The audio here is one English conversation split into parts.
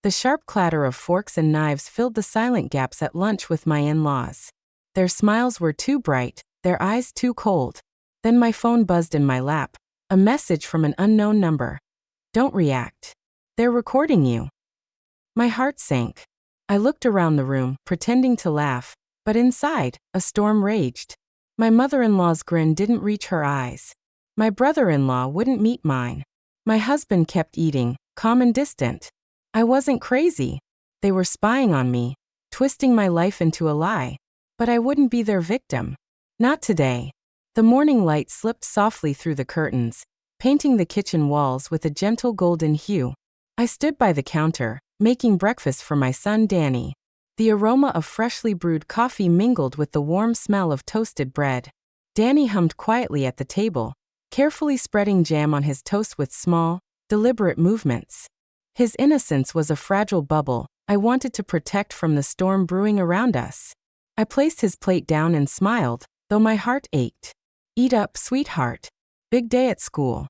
The sharp clatter of forks and knives filled the silent gaps at lunch with my in-laws. Their smiles were too bright, their eyes too cold. Then my phone buzzed in my lap. A message from an unknown number. Don't react. They're recording you. My heart sank. I looked around the room, pretending to laugh, but inside, a storm raged. My mother-in-law's grin didn't reach her eyes. My brother-in-law wouldn't meet mine. My husband kept eating, calm and distant. I wasn't crazy. They were spying on me, twisting my life into a lie. But I wouldn't be their victim. Not today. The morning light slipped softly through the curtains, painting the kitchen walls with a gentle golden hue. I stood by the counter, making breakfast for my son Danny. The aroma of freshly brewed coffee mingled with the warm smell of toasted bread. Danny hummed quietly at the table, carefully spreading jam on his toast with small, deliberate movements. His innocence was a fragile bubble I wanted to protect from the storm brewing around us. I placed his plate down and smiled, though my heart ached. Eat up, sweetheart. Big day at school.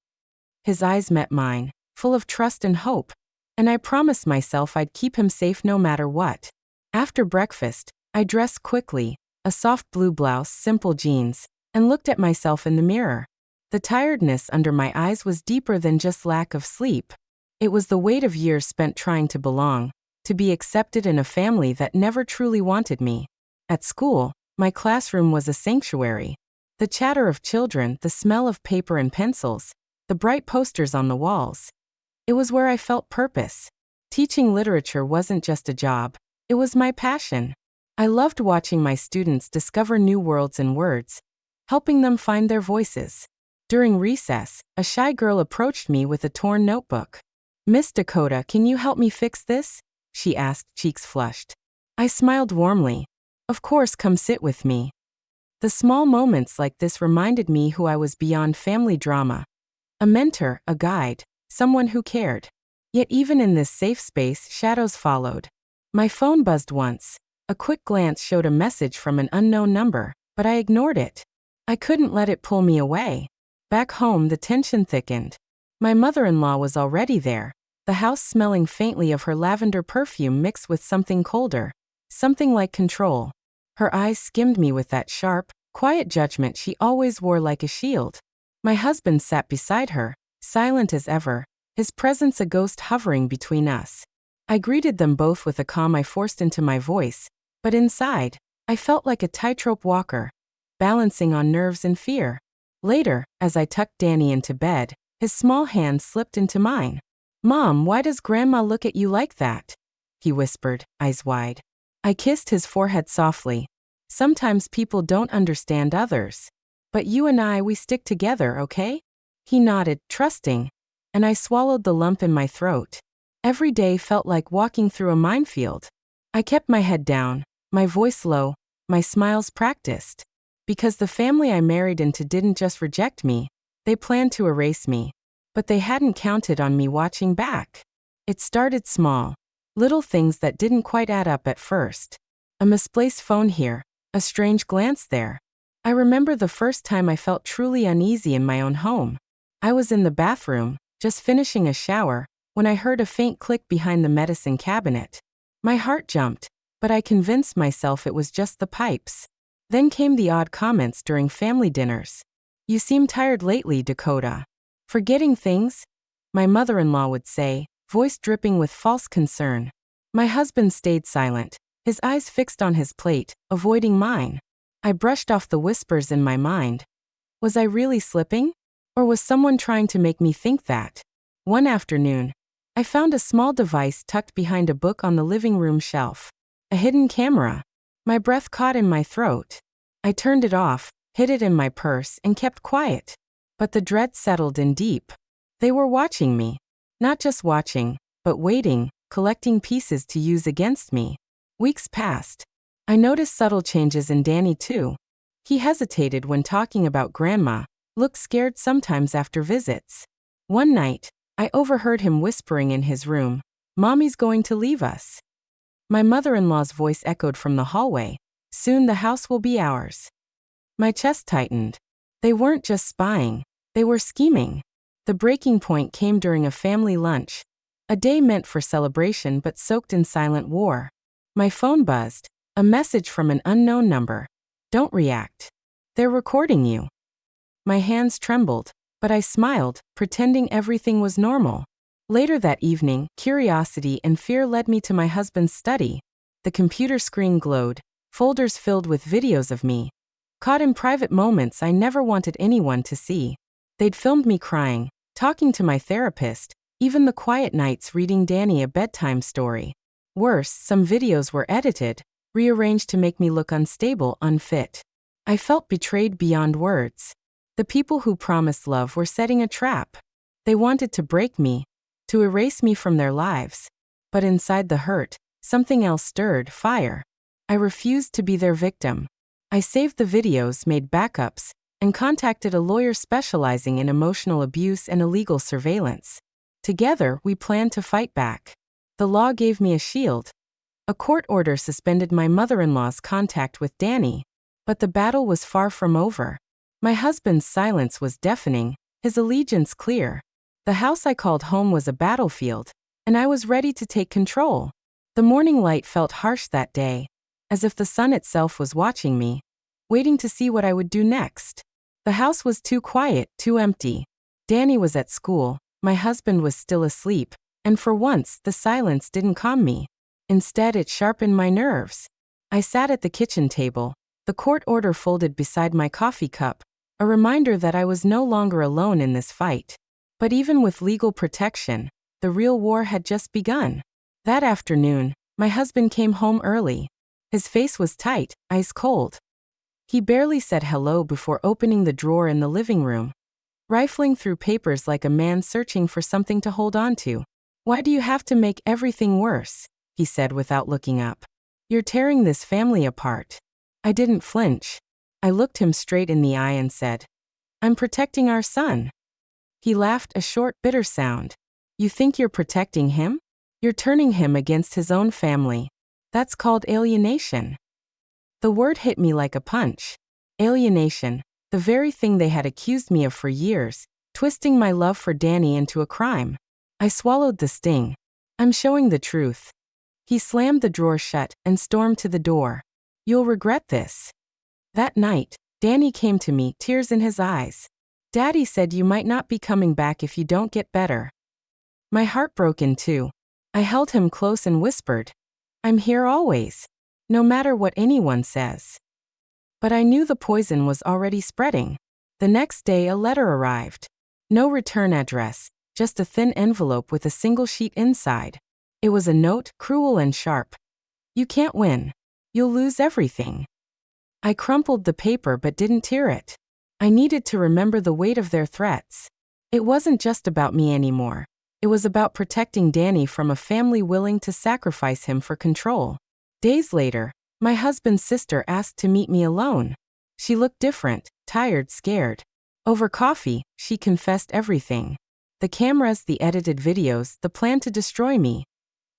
His eyes met mine, full of trust and hope, and I promised myself I'd keep him safe no matter what. After breakfast, I dressed quickly, a soft blue blouse, simple jeans, and looked at myself in the mirror. The tiredness under my eyes was deeper than just lack of sleep. It was the weight of years spent trying to belong, to be accepted in a family that never truly wanted me. At school, my classroom was a sanctuary. The chatter of children, the smell of paper and pencils, the bright posters on the walls. It was where I felt purpose. Teaching literature wasn't just a job, it was my passion. I loved watching my students discover new worlds and words, helping them find their voices. During recess, a shy girl approached me with a torn notebook. "Miss Dakota, can you help me fix this?" she asked, cheeks flushed. I smiled warmly. "Of course, come sit with me." The small moments like this reminded me who I was beyond family drama. A mentor, a guide, someone who cared. Yet even in this safe space, shadows followed. My phone buzzed once. A quick glance showed a message from an unknown number, but I ignored it. I couldn't let it pull me away. Back home, the tension thickened. My mother-in-law was already there, the house smelling faintly of her lavender perfume mixed with something colder, something like control. Her eyes skimmed me with that sharp, quiet judgment she always wore like a shield. My husband sat beside her, silent as ever, his presence a ghost hovering between us. I greeted them both with a calm I forced into my voice, but inside, I felt like a tightrope walker, balancing on nerves and fear. Later, as I tucked Danny into bed, his small hand slipped into mine. "Mom, why does Grandma look at you like that?" he whispered, eyes wide. I kissed his forehead softly. "Sometimes people don't understand others. But you and I, we stick together, okay?" He nodded, trusting, and I swallowed the lump in my throat. Every day felt like walking through a minefield. I kept my head down, my voice low, my smiles practiced. Because the family I married into didn't just reject me, they planned to erase me. But they hadn't counted on me watching back. It started small. Little things that didn't quite add up at first. A misplaced phone here, a strange glance there. I remember the first time I felt truly uneasy in my own home. I was in the bathroom, just finishing a shower, when I heard a faint click behind the medicine cabinet. My heart jumped, but I convinced myself it was just the pipes. Then came the odd comments during family dinners. "You seem tired lately, Dakota. Forgetting things?" my mother-in-law would say, voice dripping with false concern. My husband stayed silent, his eyes fixed on his plate, avoiding mine. I brushed off the whispers in my mind. Was I really slipping? Or was someone trying to make me think that? One afternoon, I found a small device tucked behind a book on the living room shelf. A hidden camera. My breath caught in my throat. I turned it off, hid it in my purse, and kept quiet. But the dread settled in deep. They were watching me. Not just watching, but waiting, collecting pieces to use against me. Weeks passed. I noticed subtle changes in Danny too. He hesitated when talking about Grandma, looked scared sometimes after visits. One night, I overheard him whispering in his room, "Mommy's going to leave us." My mother-in-law's voice echoed from the hallway, "Soon the house will be ours." My chest tightened. They weren't just spying, they were scheming. The breaking point came during a family lunch. A day meant for celebration but soaked in silent war. My phone buzzed. A message from an unknown number. Don't react. They're recording you. My hands trembled, but I smiled, pretending everything was normal. Later that evening, curiosity and fear led me to my husband's study. The computer screen glowed, folders filled with videos of me, caught in private moments I never wanted anyone to see. They'd filmed me crying, talking to my therapist, even the quiet nights reading Danny a bedtime story. Worse, some videos were edited, rearranged to make me look unstable, unfit. I felt betrayed beyond words. The people who promised love were setting a trap. They wanted to break me, to erase me from their lives. But inside the hurt, something else stirred, fire. I refused to be their victim. I saved the videos, made backups, and contacted a lawyer specializing in emotional abuse and illegal surveillance. Together, we planned to fight back. The law gave me a shield. A court order suspended my mother-in-law's contact with Danny. But the battle was far from over. My husband's silence was deafening, his allegiance clear. The house I called home was a battlefield, and I was ready to take control. The morning light felt harsh that day, as if the sun itself was watching me, waiting to see what I would do next. The house was too quiet, too empty. Danny was at school, my husband was still asleep, and for once the silence didn't calm me. Instead, it sharpened my nerves. I sat at the kitchen table, the court order folded beside my coffee cup, a reminder that I was no longer alone in this fight. But even with legal protection, the real war had just begun. That afternoon, my husband came home early. His face was tight, ice cold. He barely said hello before opening the drawer in the living room, rifling through papers like a man searching for something to hold on to. "Why do you have to make everything worse?" he said without looking up. "You're tearing this family apart." I didn't flinch. I looked him straight in the eye and said, "I'm protecting our son." He laughed, a short, bitter sound. "You think you're protecting him? You're turning him against his own family. That's called alienation." The word hit me like a punch. Alienation, the very thing they had accused me of for years, twisting my love for Danny into a crime. I swallowed the sting. "I'm showing the truth." He slammed the drawer shut and stormed to the door. "You'll regret this." That night, Danny came to me, tears in his eyes. "Daddy said you might not be coming back if you don't get better." My heart broke in two. I held him close and whispered, "I'm here always, no matter what anyone says." But I knew the poison was already spreading. The next day a letter arrived. No return address, just a thin envelope with a single sheet inside. It was a note, cruel and sharp. "You can't win. You'll lose everything." I crumpled the paper but didn't tear it. I needed to remember the weight of their threats. It wasn't just about me anymore. It was about protecting Danny from a family willing to sacrifice him for control. Days later, my husband's sister asked to meet me alone. She looked different, tired, scared. Over coffee, she confessed everything. The cameras, the edited videos, the plan to destroy me.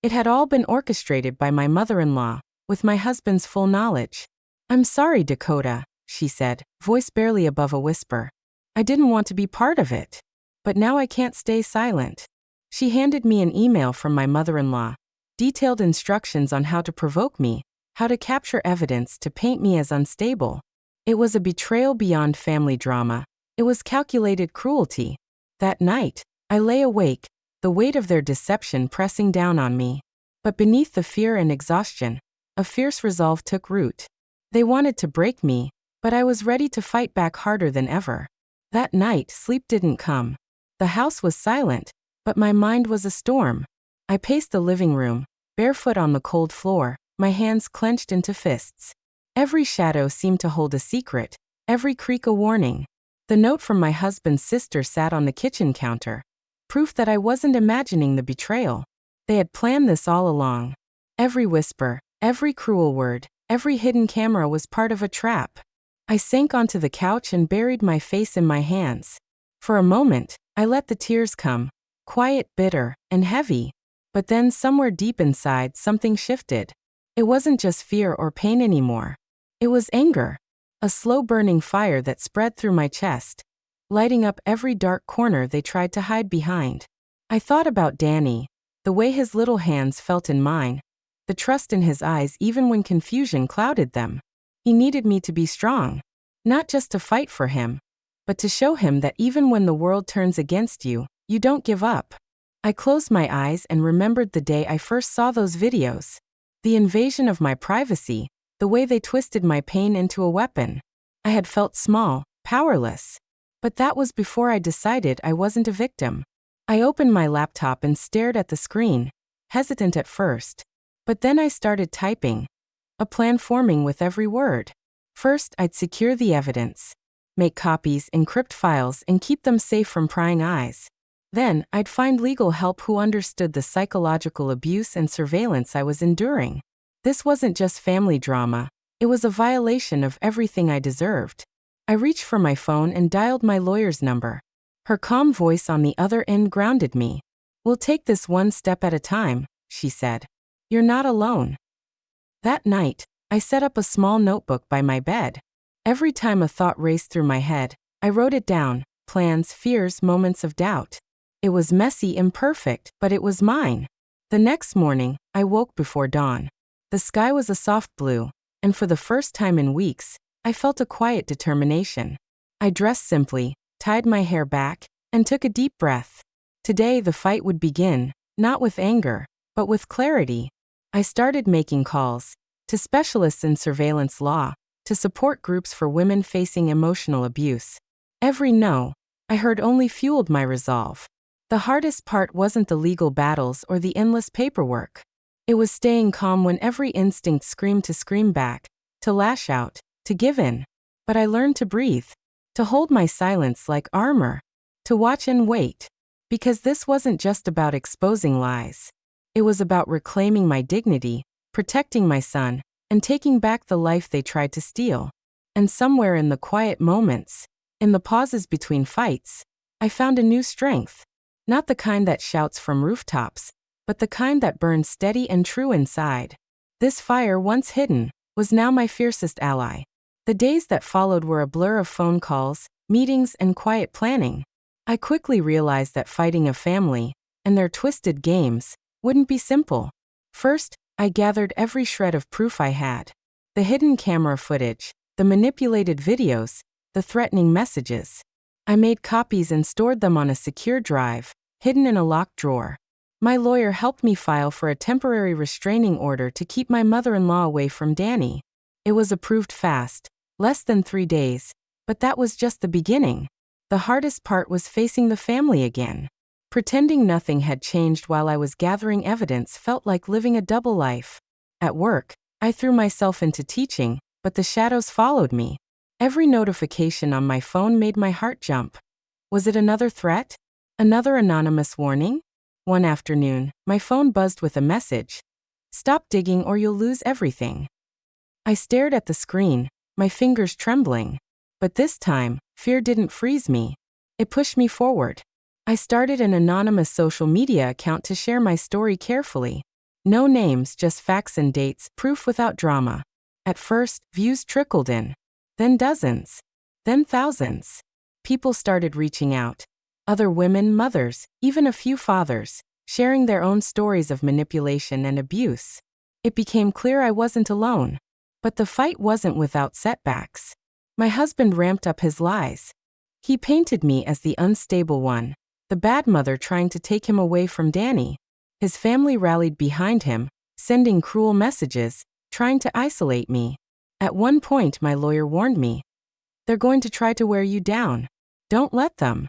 It had all been orchestrated by my mother-in-law, with my husband's full knowledge. "I'm sorry, Dakota," she said, voice barely above a whisper. "I didn't want to be part of it. But now I can't stay silent." She handed me an email from my mother-in-law, detailed instructions on how to provoke me, how to capture evidence to paint me as unstable. It was a betrayal beyond family drama. It was calculated cruelty. That night, I lay awake, the weight of their deception pressing down on me. But beneath the fear and exhaustion, a fierce resolve took root. They wanted to break me, but I was ready to fight back harder than ever. That night, sleep didn't come. The house was silent, but my mind was a storm. I paced the living room, barefoot on the cold floor, my hands clenched into fists. Every shadow seemed to hold a secret, every creak a warning. The note from my husband's sister sat on the kitchen counter, proof that I wasn't imagining the betrayal. They had planned this all along. Every whisper, every cruel word, every hidden camera was part of a trap. I sank onto the couch and buried my face in my hands. For a moment, I let the tears come, quiet, bitter, and heavy. But then somewhere deep inside, something shifted. It wasn't just fear or pain anymore. It was anger. A slow-burning fire that spread through my chest, lighting up every dark corner they tried to hide behind. I thought about Danny, the way his little hands felt in mine, the trust in his eyes even when confusion clouded them. He needed me to be strong, not just to fight for him, but to show him that even when the world turns against you, you don't give up. I closed my eyes and remembered the day I first saw those videos. The invasion of my privacy, the way they twisted my pain into a weapon. I had felt small, powerless. But that was before I decided I wasn't a victim. I opened my laptop and stared at the screen, hesitant at first. But then I started typing, a plan forming with every word. First, I'd secure the evidence, make copies, encrypt files, and keep them safe from prying eyes. Then, I'd find legal help who understood the psychological abuse and surveillance I was enduring. This wasn't just family drama, it was a violation of everything I deserved. I reached for my phone and dialed my lawyer's number. Her calm voice on the other end grounded me. "We'll take this one step at a time," she said. "You're not alone." That night, I set up a small notebook by my bed. Every time a thought raced through my head, I wrote it down, plans, fears, moments of doubt. It was messy, imperfect, but it was mine. The next morning, I woke before dawn. The sky was a soft blue, and for the first time in weeks, I felt a quiet determination. I dressed simply, tied my hair back, and took a deep breath. Today the fight would begin, not with anger, but with clarity. I started making calls to specialists in surveillance law, to support groups for women facing emotional abuse. Every no I heard only fueled my resolve. The hardest part wasn't the legal battles or the endless paperwork. It was staying calm when every instinct screamed to scream back, to lash out, to give in. But I learned to breathe, to hold my silence like armor, to watch and wait. Because this wasn't just about exposing lies. It was about reclaiming my dignity, protecting my son, and taking back the life they tried to steal. And somewhere in the quiet moments, in the pauses between fights, I found a new strength. Not the kind that shouts from rooftops, but the kind that burns steady and true inside. This fire, once hidden, was now my fiercest ally. The days that followed were a blur of phone calls, meetings, and quiet planning. I quickly realized that fighting a family, and their twisted games, wouldn't be simple. First, I gathered every shred of proof I had. The hidden camera footage, the manipulated videos, the threatening messages. I made copies and stored them on a secure drive, hidden in a locked drawer. My lawyer helped me file for a temporary restraining order to keep my mother-in-law away from Danny. It was approved fast, less than 3 days, but that was just the beginning. The hardest part was facing the family again. Pretending nothing had changed while I was gathering evidence felt like living a double life. At work, I threw myself into teaching, but the shadows followed me. Every notification on my phone made my heart jump. Was it another threat? Another anonymous warning? One afternoon, my phone buzzed with a message. "Stop digging or you'll lose everything." I stared at the screen, my fingers trembling. But this time, fear didn't freeze me. It pushed me forward. I started an anonymous social media account to share my story carefully. No names, just facts and dates, proof without drama. At first, views trickled in. Then dozens. Then thousands. People started reaching out. Other women, mothers, even a few fathers, sharing their own stories of manipulation and abuse. It became clear I wasn't alone. But the fight wasn't without setbacks. My husband ramped up his lies. He painted me as the unstable one, the bad mother trying to take him away from Danny. His family rallied behind him, sending cruel messages, trying to isolate me. At one point, my lawyer warned me, "They're going to try to wear you down. Don't let them."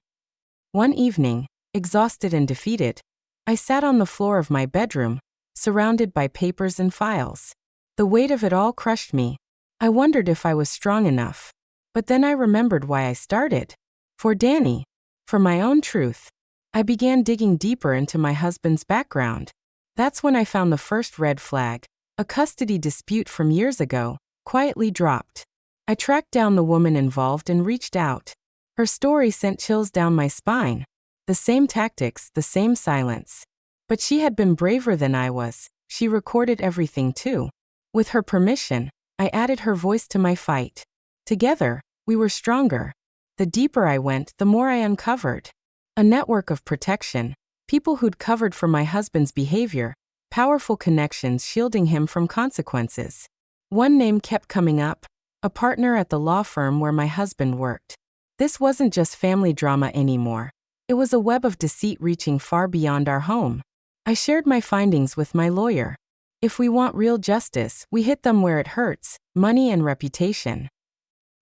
One evening, exhausted and defeated, I sat on the floor of my bedroom, surrounded by papers and files. The weight of it all crushed me. I wondered if I was strong enough. But then I remembered why I started. For Danny. For my own truth. I began digging deeper into my husband's background. That's when I found the first red flag, a custody dispute from years ago, quietly dropped. I tracked down the woman involved and reached out. Her story sent chills down my spine. The same tactics, the same silence. But she had been braver than I was. She recorded everything too. With her permission, I added her voice to my fight. Together, we were stronger. The deeper I went, the more I uncovered. A network of protection, People who'd covered for my husband's behavior, powerful connections shielding him from consequences. One name kept coming up, a partner at the law firm where my husband worked. This wasn't just family drama anymore. It was a web of deceit reaching far beyond our home. I shared my findings with my lawyer. If we want real justice, we hit them where it hurts: money and reputation.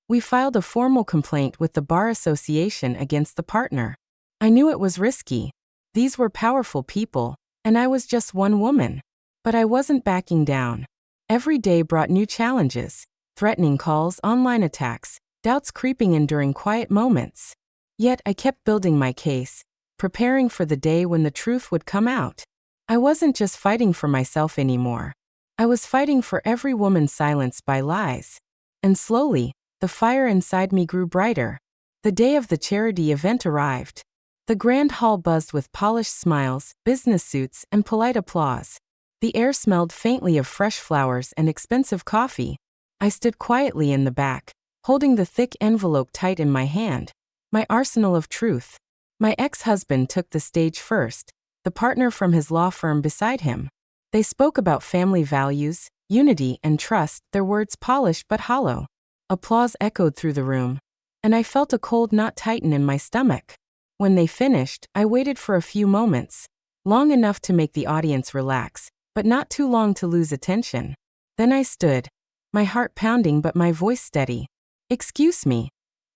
We filed a formal complaint with the Bar Association against the partner. I knew it was risky. These were powerful people, and I was just one woman. But I wasn't backing down. Every day brought new challenges: threatening calls, online attacks, doubts creeping in during quiet moments. Yet I kept building my case, preparing for the day when the truth would come out. I wasn't just fighting for myself anymore. I was fighting for every woman silenced by lies. And slowly, the fire inside me grew brighter. The day of the charity event arrived. The grand hall buzzed with polished smiles, business suits, and polite applause. The air smelled faintly of fresh flowers and expensive coffee. I stood quietly in the back, holding the thick envelope tight in my hand, my arsenal of truth. My ex-husband took the stage first, the partner from his law firm beside him. They spoke about family values, unity, and trust, their words polished but hollow. Applause echoed through the room, and I felt a cold knot tighten in my stomach. When they finished, I waited for a few moments, long enough to make the audience relax, but not too long to lose attention. Then I stood, my heart pounding but my voice steady. "Excuse me,"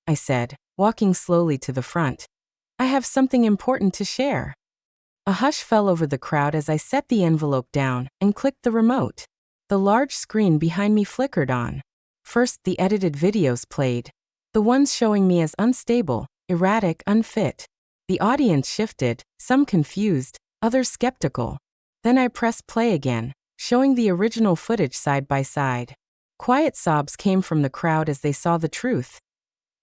I said, walking slowly to the front. "I have something important to share." A hush fell over the crowd as I set the envelope down and clicked the remote. The large screen behind me flickered on. First, the edited videos played, the ones showing me as unstable, erratic, unfit. The audience shifted, some confused, others skeptical. Then I pressed play again, showing the original footage side by side. Quiet sobs came from the crowd as they saw the truth.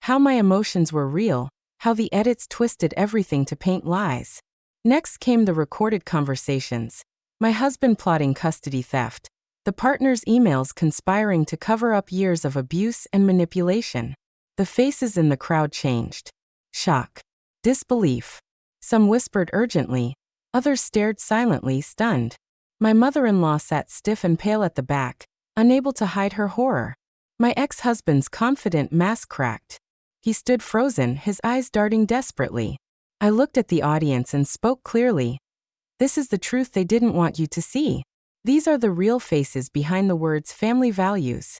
How my emotions were real, how the edits twisted everything to paint lies. Next came the recorded conversations. My husband plotting custody theft. The partner's emails conspiring to cover up years of abuse and manipulation. The faces in the crowd changed. Shock. Disbelief. Some whispered urgently. Others stared silently, stunned. My mother-in-law sat stiff and pale at the back, unable to hide her horror. My ex-husband's confident mask cracked. He stood frozen, his eyes darting desperately. I looked at the audience and spoke clearly. "This is the truth they didn't want you to see. These are the real faces behind the words family values."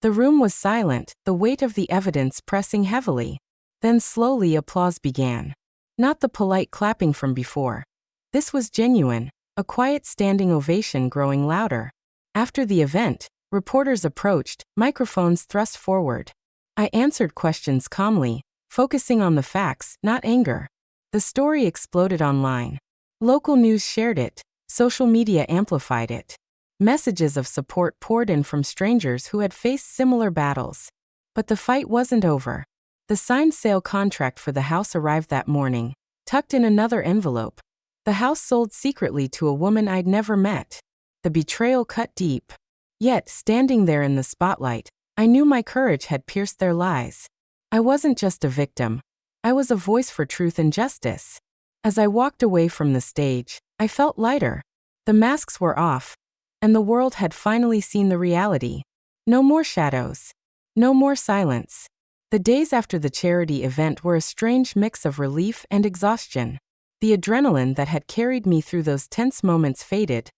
The room was silent, the weight of the evidence pressing heavily. Then slowly applause began. Not the polite clapping from before. This was genuine, a quiet standing ovation growing louder. After the event, reporters approached, microphones thrust forward. I answered questions calmly, focusing on the facts, not anger. The story exploded online. Local news shared it, social media amplified it. Messages of support poured in from strangers who had faced similar battles. But the fight wasn't over. The signed sale contract for the house arrived that morning, tucked in another envelope. The house sold secretly to a woman I'd never met. The betrayal cut deep. Yet, standing there in the spotlight, I knew my courage had pierced their lies. I wasn't just a victim. I was a voice for truth and justice. As I walked away from the stage, I felt lighter. The masks were off, and the world had finally seen the reality. No more shadows. No more silence. The days after the charity event were a strange mix of relief and exhaustion. The adrenaline that had carried me through those tense moments faded,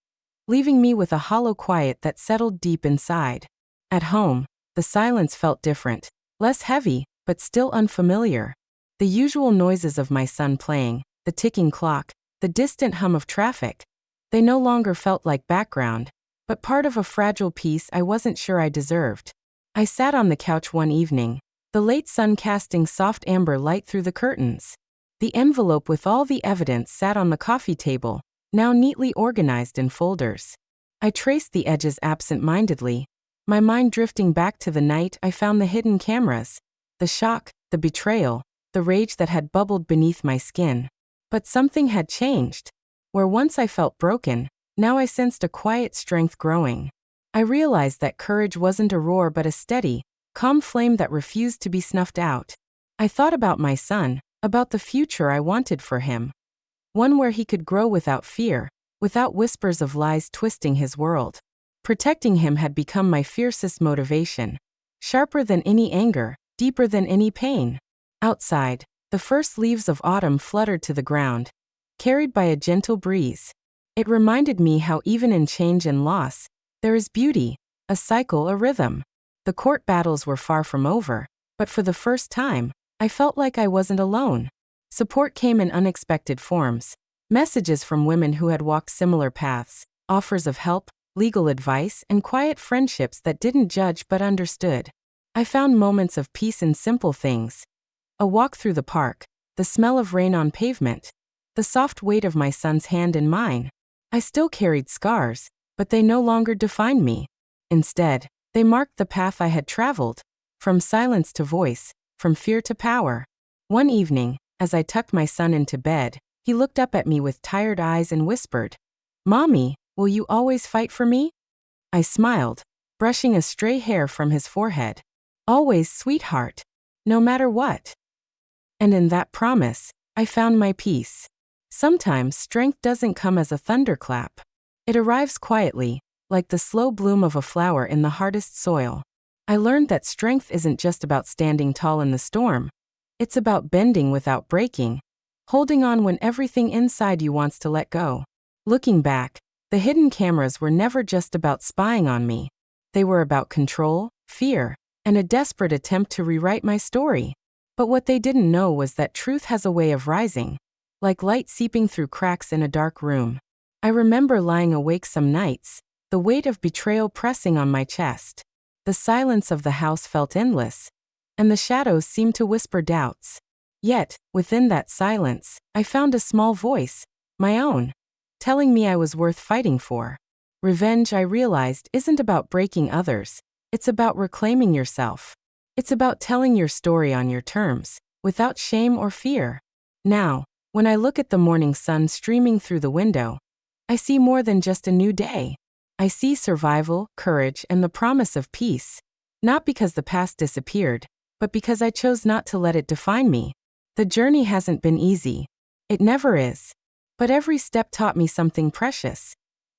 leaving me with a hollow quiet that settled deep inside. At home, the silence felt different, less heavy, but still unfamiliar. The usual noises of my son playing, the ticking clock, the distant hum of traffic, they no longer felt like background, but part of a fragile peace I wasn't sure I deserved. I sat on the couch one evening, the late sun casting soft amber light through the curtains. The envelope with all the evidence sat on the coffee table, now neatly organized in folders. I traced the edges absent-mindedly, my mind drifting back to the night I found the hidden cameras, the shock, the betrayal, the rage that had bubbled beneath my skin. But something had changed. Where once I felt broken, now I sensed a quiet strength growing. I realized that courage wasn't a roar but a steady, calm flame that refused to be snuffed out. I thought about my son, about the future I wanted for him. One where he could grow without fear, without whispers of lies twisting his world. Protecting him had become my fiercest motivation. Sharper than any anger, deeper than any pain. Outside, the first leaves of autumn fluttered to the ground, carried by a gentle breeze. It reminded me how even in change and loss, there is beauty, a cycle, a rhythm. The court battles were far from over, but for the first time, I felt like I wasn't alone. Support came in unexpected forms. Messages from women who had walked similar paths, offers of help, legal advice, and quiet friendships that didn't judge but understood. I found moments of peace in simple things. A walk through the park, the smell of rain on pavement, the soft weight of my son's hand in mine. I still carried scars, but they no longer defined me. Instead, they marked the path I had traveled, from silence to voice, from fear to power. One evening, as I tucked my son into bed, he looked up at me with tired eyes and whispered, "Mommy, will you always fight for me?" I smiled, brushing a stray hair from his forehead. "Always, sweetheart. No matter what." And in that promise, I found my peace. Sometimes strength doesn't come as a thunderclap. It arrives quietly, like the slow bloom of a flower in the hardest soil. I learned that strength isn't just about standing tall in the storm. It's about bending without breaking, holding on when everything inside you wants to let go. Looking back, the hidden cameras were never just about spying on me. They were about control, fear, and a desperate attempt to rewrite my story. But what they didn't know was that truth has a way of rising, like light seeping through cracks in a dark room. I remember lying awake some nights, the weight of betrayal pressing on my chest. The silence of the house felt endless, and the shadows seemed to whisper doubts. Yet, within that silence, I found a small voice, my own, telling me I was worth fighting for. Revenge, I realized, isn't about breaking others. It's about reclaiming yourself. It's about telling your story on your terms, without shame or fear. Now, when I look at the morning sun streaming through the window, I see more than just a new day. I see survival, courage, and the promise of peace. Not because the past disappeared, but because I chose not to let it define me. The journey hasn't been easy. It never is. But every step taught me something precious.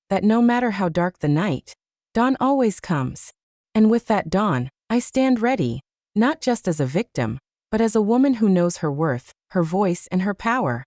That no matter how dark the night, dawn always comes. And with that dawn, I stand ready, not just as a victim, but as a woman who knows her worth, her voice, and her power.